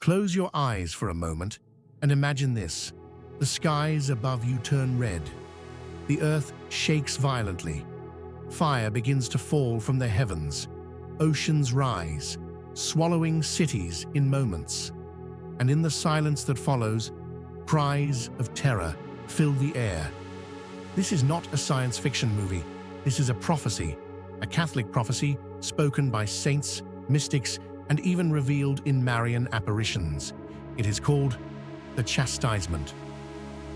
Close your eyes for a moment and imagine this. The skies above you turn red. The earth shakes violently. Fire begins to fall from the heavens. Oceans rise, swallowing cities in moments. And in the silence that follows, cries of terror fill the air. This is not a science fiction movie. This is a prophecy, a Catholic prophecy spoken by saints, mystics, and even revealed in Marian apparitions. It is called the Chastisement.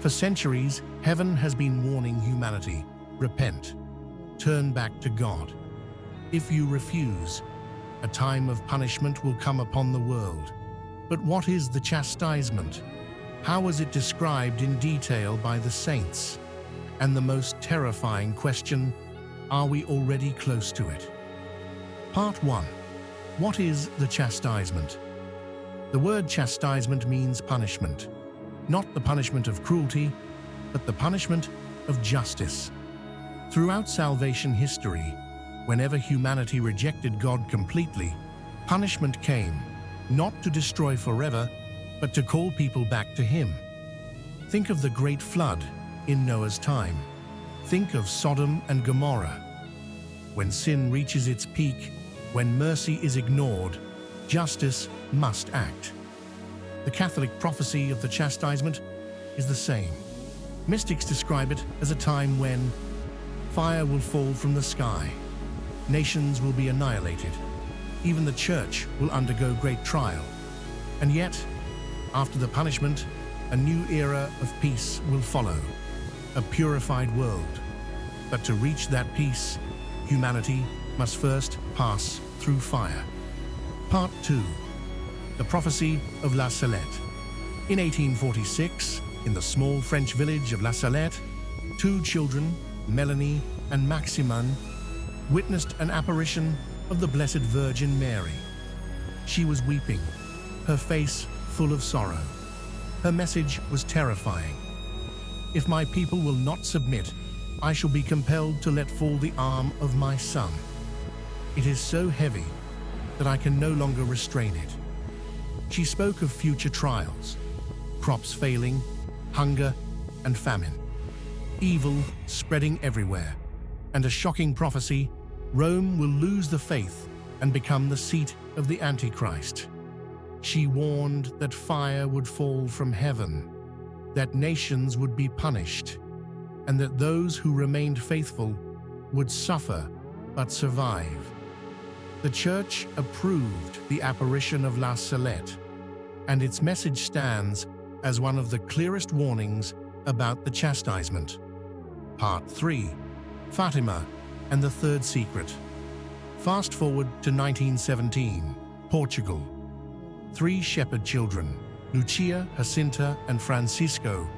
For centuries, heaven has been warning humanity, repent, turn back to God. If you refuse, a time of punishment will come upon the world. But what is the chastisement? How is it described in detail by the saints? And the most terrifying question, are we already close to it? Part 1. What is the chastisement? The word chastisement means punishment. Not the punishment of cruelty, but the punishment of justice. Throughout salvation history, whenever humanity rejected God completely, punishment came, not to destroy forever, but to call people back to Him. Think of the great flood in Noah's time. Think of Sodom and Gomorrah. When sin reaches its peak, when mercy is ignored, justice must act. The Catholic prophecy of the chastisement is the same. Mystics describe it as a time when fire will fall from the sky, nations will be annihilated, even the church will undergo great trial. And yet, after the punishment, a new era of peace will follow, a purified world. But to reach that peace, humanity must first pass through fire. Part 2. The Prophecy of La Salette. In 1846, in the small French village of La Salette, two children, Melanie and Maximin, witnessed an apparition of the Blessed Virgin Mary. She was weeping, her face full of sorrow. Her message was terrifying. If my people will not submit, I shall be compelled to let fall the arm of my son. It is so heavy that I can no longer restrain it. She spoke of future trials, crops failing, hunger and famine, evil spreading everywhere, and a shocking prophecy: Rome will lose the faith and become the seat of the Antichrist. She warned that fire would fall from heaven, that nations would be punished, and that those who remained faithful would suffer but survive. The Church approved the apparition of La Salette, and its message stands as one of the clearest warnings about the chastisement. Part 3. Fatima and the Third Secret. Fast forward to 1917, Portugal. Three shepherd children, Lucia, Jacinta, and Francisco,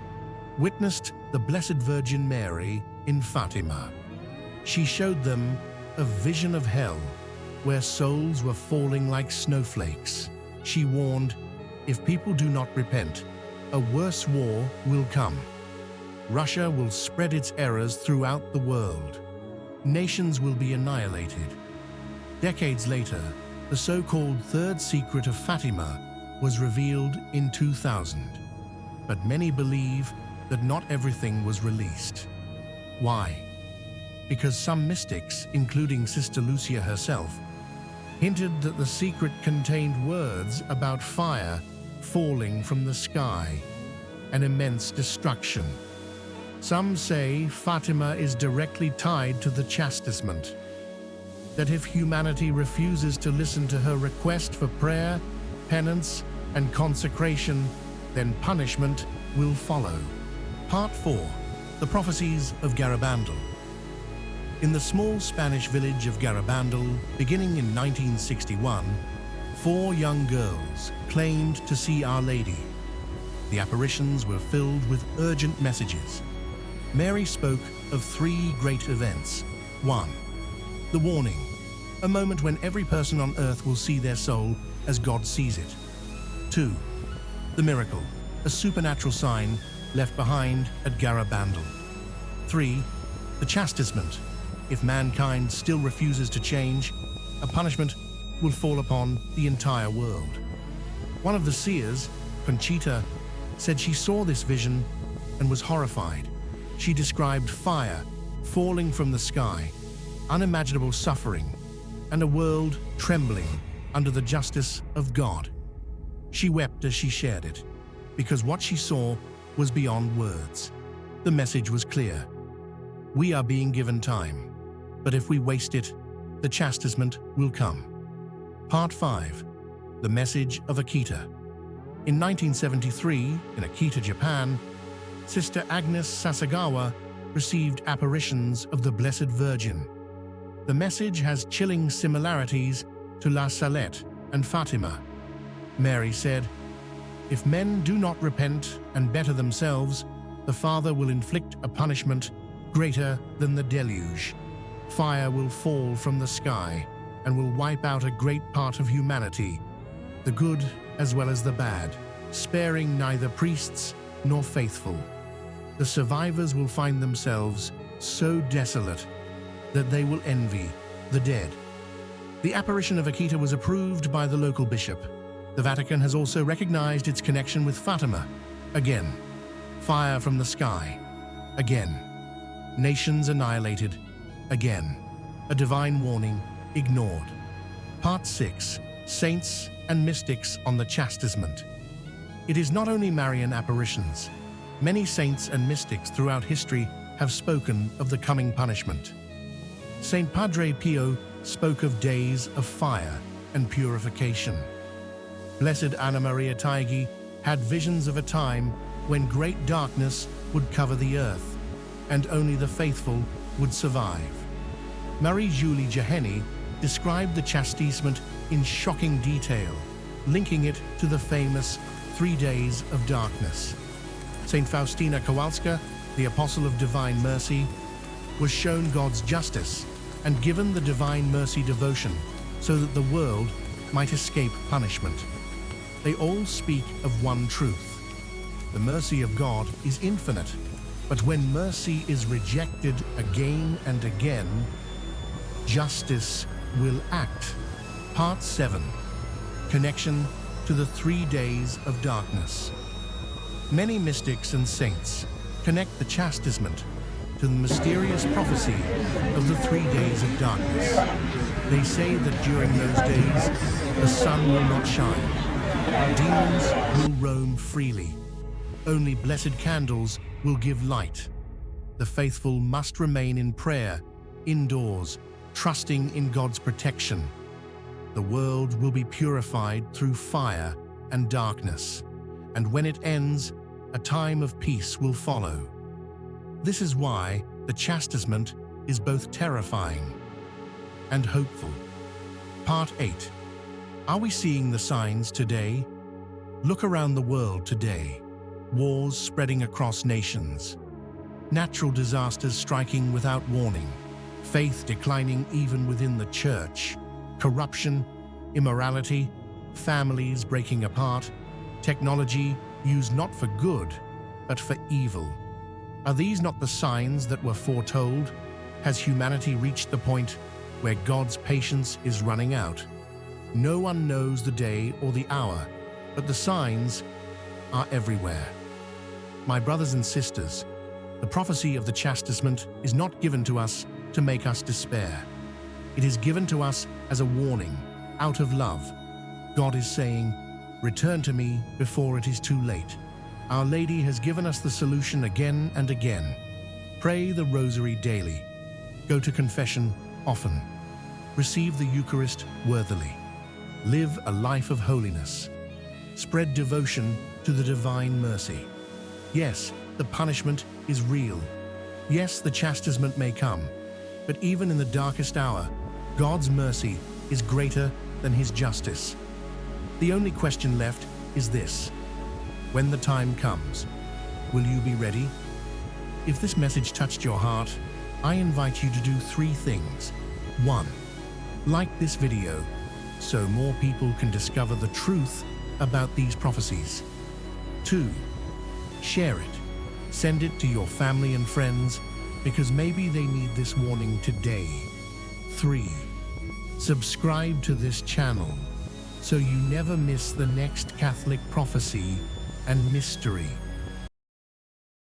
witnessed the Blessed Virgin Mary in Fatima. She showed them a vision of hell, where souls were falling like snowflakes. She warned, if people do not repent, a worse war will come. Russia will spread its errors throughout the world. Nations will be annihilated. Decades later, the so-called Third Secret of Fatima was revealed in 2000. But many believe that not everything was released. Why? Because some mystics, including Sister Lucia herself, hinted that the secret contained words about fire falling from the sky, an immense destruction. Some say Fatima is directly tied to the chastisement, that if humanity refuses to listen to her request for prayer, penance, and consecration, then punishment will follow. Part 4. The Prophecies of Garabandal. In the small Spanish village of Garabandal, beginning in 1961, 4 young girls claimed to see Our Lady. The apparitions were filled with urgent messages. Mary spoke of 3 great events. 1. The warning, a moment when every person on earth will see their soul as God sees it. 2. The miracle, a supernatural sign left behind at Garabandal. 3. The chastisement, if mankind still refuses to change, a punishment will fall upon the entire world. One of the seers, Conchita, said she saw this vision and was horrified. She described fire falling from the sky, unimaginable suffering, and a world trembling under the justice of God. She wept as she shared it, because what she saw was beyond words. The message was clear. We are being given time, but if we waste it, the chastisement will come. Part 5. The Message of Akita. In 1973, in Akita, Japan, Sister Agnes Sasagawa received apparitions of the Blessed Virgin. The message has chilling similarities to La Salette and Fatima. Mary said, "If men do not repent and better themselves, the Father will inflict a punishment greater than the deluge. Fire will fall from the sky and will wipe out a great part of humanity, the good as well as the bad, sparing neither priests nor faithful. The survivors will find themselves so desolate that they will envy the dead." The apparition of Akita was approved by the local bishop. The Vatican has also recognized its connection with Fatima. Again, fire from the sky. Again, nations annihilated. Again, a divine warning ignored. Part 6. Saints and Mystics on the Chastisement. It is not only Marian apparitions. Many saints and mystics throughout history have spoken of the coming punishment. Saint Padre Pio spoke of days of fire and purification. Blessed Anna Maria Taigi had visions of a time when great darkness would cover the earth, and only the faithful would survive. Marie-Julie Jahenny described the chastisement in shocking detail, linking it to the famous 3 days of darkness. Saint Faustina Kowalska, the Apostle of Divine Mercy, was shown God's justice and given the Divine Mercy devotion so that the world might escape punishment. They all speak of one truth. The mercy of God is infinite, but when mercy is rejected again and again, justice will act. Part 7. Connection to the 3 days of darkness. Many mystics and saints connect the chastisement to the mysterious prophecy of the 3 days of darkness. They say that during those days, the sun will not shine. Demons will roam freely. Only blessed candles will give light. The faithful must remain in prayer, indoors, trusting in God's protection. The world will be purified through fire and darkness, and when it ends, a time of peace will follow. This is why the chastisement is both terrifying and hopeful. Part 8. Are we seeing the signs today? Look around the world today. Wars spreading across nations. Natural disasters striking without warning. Faith declining even within the church. Corruption, immorality, families breaking apart. Technology used not for good, but for evil. Are these not the signs that were foretold? Has humanity reached the point where God's patience is running out? No one knows the day or the hour, but the signs are everywhere. My brothers and sisters, the prophecy of the chastisement is not given to us to make us despair. It is given to us as a warning, out of love. God is saying, "Return to me before it is too late." Our Lady has given us the solution again and again. Pray the Rosary daily. Go to confession often. Receive the Eucharist worthily. Live a life of holiness. Spread devotion to the Divine Mercy. Yes, the punishment is real. Yes, the chastisement may come. But even in the darkest hour, God's mercy is greater than His justice. The only question left is this: when the time comes, will you be ready? If this message touched your heart, I invite you to do 3 things. 1. Like this video so more people can discover the truth about these prophecies. 2. Share it. Send it to your family and friends because maybe they need this warning today. 3. Subscribe to this channel. so you never miss the next Catholic prophecy and mystery.